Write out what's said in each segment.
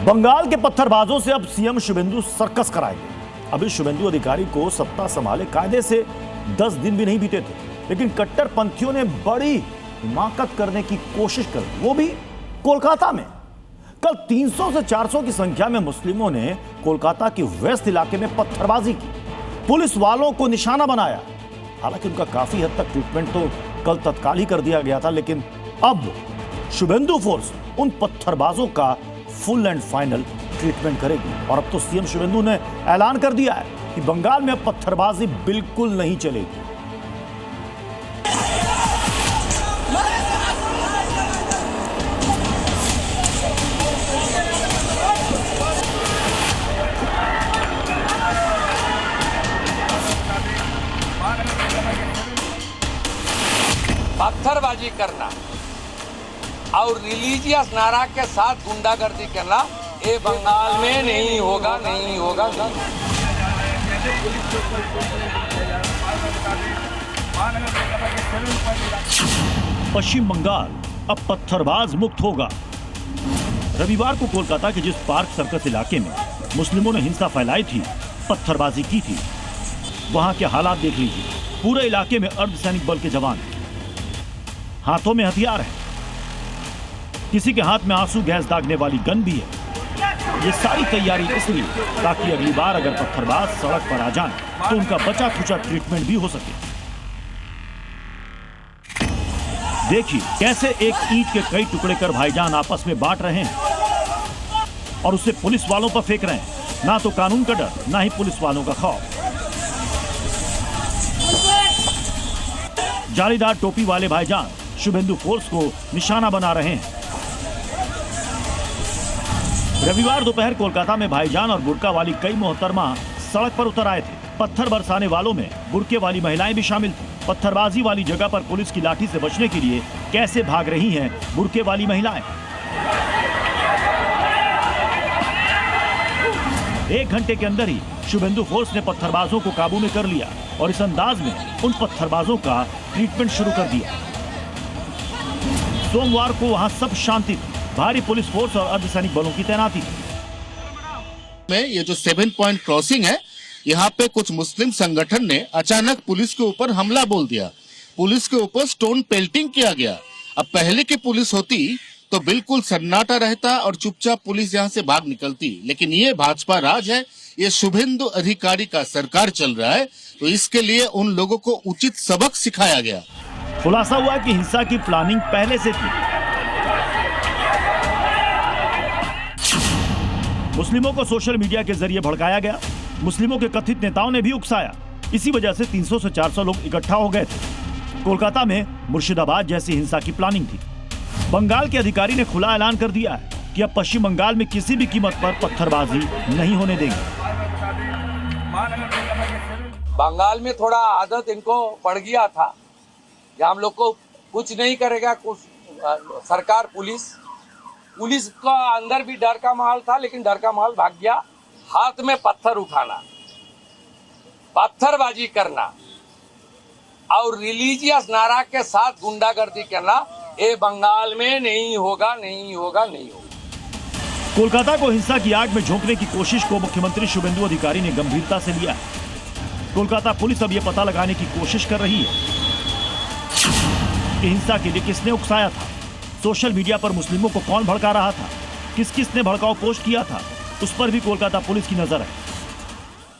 बंगाल के पत्थरबाजों से अब सीएम शुभेंदु सर्कस कराएंगे। अभी शुभेंदु अधिकारी को सत्ता संभाले कायदे से 10 दिन भी नहीं बीते थे, लेकिन कट्टरपंथियों ने बड़ी हिमाकत करने की कोशिश कर, वो भी कोलकाता में। कल 300 से 400 की संख्या में मुस्लिमों ने कोलकाता के वेस्ट इलाके में पत्थरबाजी की, पुलिस वालों को निशाना बनाया। हालांकि उनका काफी हद तक ट्रीटमेंट तो कल तत्काल ही कर दिया गया था, लेकिन अब शुभेंदु फोर्स उन पत्थरबाजों का फुल एंड फाइनल ट्रीटमेंट करेगी। और अब तो सीएम शुभेंदु ने ऐलान कर दिया है कि बंगाल में अब पत्थरबाजी बिल्कुल नहीं चलेगी। पत्थरबाजी करना और रिलीजियस नारा के साथ गुंडागर्दी करना ये बंगाल में नहीं होगा, नहीं होगा, नहीं। पश्चिम बंगाल अब पत्थरबाज मुक्त होगा। रविवार को कोलकाता के जिस पार्क सर्कस इलाके में मुस्लिमों ने हिंसा फैलाई थी, पत्थरबाजी की थी, वहां के हालात देख लीजिए। पूरे इलाके में अर्धसैनिक बल के जवान, हाथों में हथियार है, किसी के हाथ में आंसू गैस दागने वाली गन भी है। ये सारी तैयारी इसलिए ताकि अगली बार अगर पत्थरबाज सड़क पर आ जाएं, तो उनका बचा खुचा ट्रीटमेंट भी हो सके। देखिए कैसे एक ईंट के कई टुकड़े कर भाईजान आपस में बांट रहे हैं और उसे पुलिस वालों पर फेंक रहे हैं। ना तो कानून का डर, ना ही पुलिस वालों का खौफ। जालीदार टोपी वाले भाईजान शुभेंदु फोर्स को निशाना बना रहे हैं। रविवार दोपहर कोलकाता में भाईजान और बुर्का वाली कई मोहतरमा सड़क पर उतर आए थे। पत्थर बरसाने वालों में बुर्के वाली महिलाएं भी शामिल थी। पत्थरबाजी वाली जगह पर पुलिस की लाठी से बचने के लिए कैसे भाग रही हैं बुर्के वाली महिलाएं। 1 घंटे के अंदर ही शुभेंदु फोर्स ने पत्थरबाजों को काबू में कर लिया और इस अंदाज में उन पत्थरबाजों का ट्रीटमेंट शुरू कर दिया। सोमवार को वहां सब शांति थी, भारी पुलिस फोर्स और अर्धसैनिक बलों की तैनाती थी। में ये जो 7 पॉइंट क्रॉसिंग है, यहाँ पे कुछ मुस्लिम संगठन ने अचानक पुलिस के ऊपर हमला बोल दिया। पुलिस के ऊपर स्टोन पेल्टिंग किया गया। अब पहले की पुलिस होती तो बिल्कुल सन्नाटा रहता और चुपचाप पुलिस यहाँ से भाग निकलती, लेकिन ये भाजपा राज है, ये शुभेंदु अधिकारी का सरकार चल रहा है, तो इसके लिए उन लोगों को उचित सबक सिखाया गया। खुलासा हुआ कि हिंसा की प्लानिंग पहले से थी। मुस्लिमों को सोशल मीडिया के जरिए भड़काया गया। मुस्लिमों के कथित नेताओं ने भी उकसाया। इसी वजह से 300 से 400 लोग इकट्ठा हो गए थे। कोलकाता में मुर्शिदाबाद जैसी हिंसा की प्लानिंग थी। बंगाल के अधिकारी ने खुला ऐलान कर दिया है कि अब पश्चिम बंगाल में किसी भी कीमत पर पत्थरबाजी नहीं होने देंगे। बंगाल में थोड़ा आदत इनको पड़ गया था कि हम लोग को कुछ नहीं करेगा, कुछ सरकार पुलिस का अंदर भी डर का माहौल था, लेकिन डर का माहौल भाग गया। हाथ में पत्थर उठाना, पत्थरबाजी करना और रिलीजियस नारा के साथ गुंडागर्दी करना ये बंगाल में नहीं होगा, नहीं होगा, नहीं होगा। कोलकाता को हिंसा की आग में झोंकने की कोशिश को मुख्यमंत्री शुभेंदु अधिकारी ने गंभीरता से लिया है। कोलकाता पुलिस अब यह पता लगाने की कोशिश कर रही है कि हिंसा के लिए किसने उकसाया था, सोशल मीडिया पर मुस्लिमों को कौन भड़का रहा था, किसने भड़काऊ पोस्ट किया था, उस पर भी कोलकाता पुलिस की नजर है।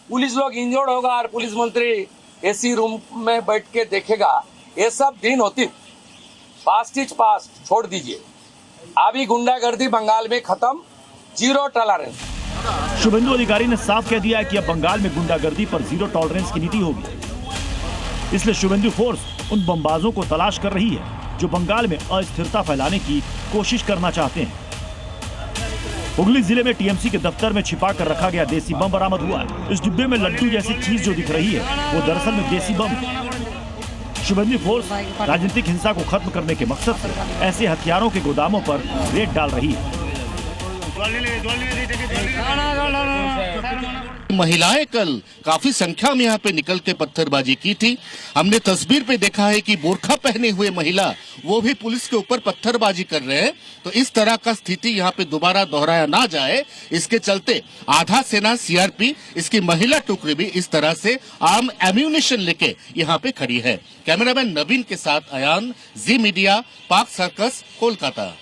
पुलिस लोग इंजर्ड होगा और पुलिस मंत्री एसी रूम में बैठ के देखेगा। ये सब दिन होती, पास्ट इज पास्ट, छोड़ दीजिए। अभी गुंडागर्दी बंगाल में खत्म, 0 टॉलरेंस। शुभेंदु अधिकारी ने साफ कह दिया है कि अब बंगाल में गुंडागर्दी पर 0 टॉलरेंस की नीति होगी। इसलिए शुभेंदु फोर्स उन बमबाजों को तलाश कर रही है जो बंगाल में अस्थिरता फैलाने की कोशिश करना चाहते हैं। हुगली जिले में टीएमसी के दफ्तर में छिपा कर रखा गया देसी बम बरामद हुआ है। इस डिब्बे में लड्डू जैसी चीज जो दिख रही है वो दरअसल में देसी बम है। शुभेंदु फोर्स राजनीतिक हिंसा को खत्म करने के मकसद से ऐसे हथियारों के गोदामों पर रेड डाल रही है। महिलाएं कल काफी संख्या में यहाँ पे निकल के पत्थरबाजी की थी। हमने तस्वीर पे देखा है कि बोरखा पहने हुए महिला वो भी पुलिस के ऊपर पत्थरबाजी कर रहे हैं। तो इस तरह का स्थिति यहाँ पे दोबारा दोहराया ना जाए, इसके चलते आधा सेना सीआरपी, इसकी महिला टुकड़ी भी इस तरह से आर्म एम्यूनिशन लेके यहाँ पे खड़ी है। कैमरामैन नवीन के साथ अयान, जी मीडिया, पार्क सर्कस, कोलकाता।